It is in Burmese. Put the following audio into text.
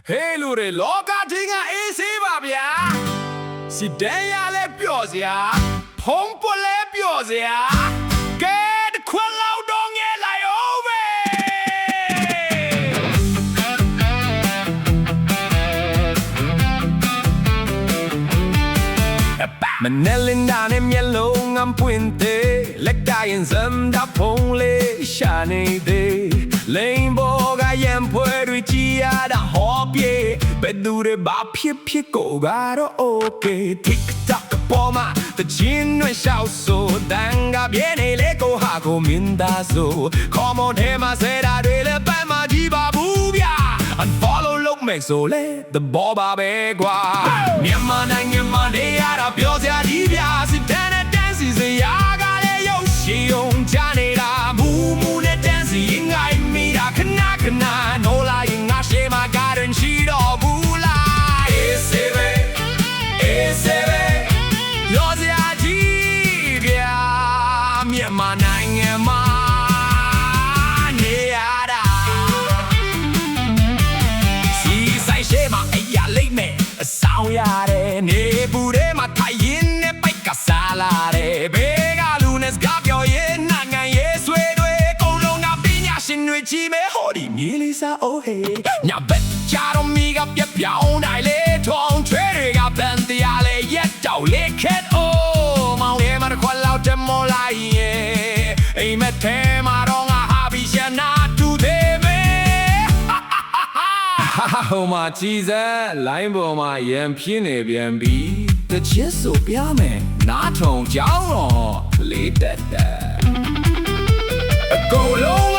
ဟေးလူတွေလောကကြီးကအေးဆေးပါဗျာစီဒဲရလဲပျော့စရာဖုံးပွလဲပျော့စရာကဲတခွက်လောက်တော့ငဲလိုက်အောင်ပဲမနဲ့လင်းတာနဲ့မျက်လုံးငမ်ပွင့်သေးလက်တိုင်းစမ်းတာဖုံးလေးရှာနေသေးလိန်ဘောကရံဖွဲတွေကြည်ရတာဟောပြေဘယ်သူတွေဘာဖြစ်ကိုကတော့ okay TikTok ပေါ်မှာတချင်းတွေရှောက်ဆိုတန်ကပြင်းနေလေကိုဟာကိုမင်းသားဆို Come on ထဲမှာဆဲတာတွေလည်းပန်းမကြည့်ပါဘူးဗျာ Unfollow လုပ်မယ်ဆိုလေ The ball ပါပဲကွာမြန်မာနိုင်ငံမှာနေရတာပြောစရာကြီးဗျာစစ်တမ်းနဲ့တန်းစီစရာကလည်းရုပ်ရှင်ုံချနေတာမူနဲ့တန်းစီငိုင်းမိတာခဏနိုးလာရင်ငါရှေ့မှာ garden ရှိတော့ဘူးလား A7 ပြောစရာကြီးဗျာမြန်မာနိုင်ငံမှာနေရတာစီဆိုင်ရှေ့မှာအရာလိမ့်မယ်အဆောင်ရတယ်နေဘူးထဲမှာထိုင်ရင်နဲ့ပိုက်ကစားလာတယ်ဘေးကလူနဲ့စကားပြောရင်နိုင်ငံရေးဆွေးတွေအကုန်လုံးကပညာရှင်တွေကြီးမဲဟောဒီမြေလေးစားအိုးဟေးညဘက်ကြတော့မိကပြပြောင်းတိုင်းလေထုံထွေးတွေကပန်တရားလေရက်တော့လေခက်အိုးမောင်လေးမခွက်လောက်တမောလိုက်ရဲ့အိမ်မက်ထဲမှာတော့ငါဟာဘီရှနာတူသေးမဲဟိုမှာကြည်စမ်းလိုင်းပေါ်မှာရံပြင်းနေပြန်ပြီတချစ်ဆိုပြမယ်နားထုံကြောင်းတော့လေးတက်အကုန်လုံး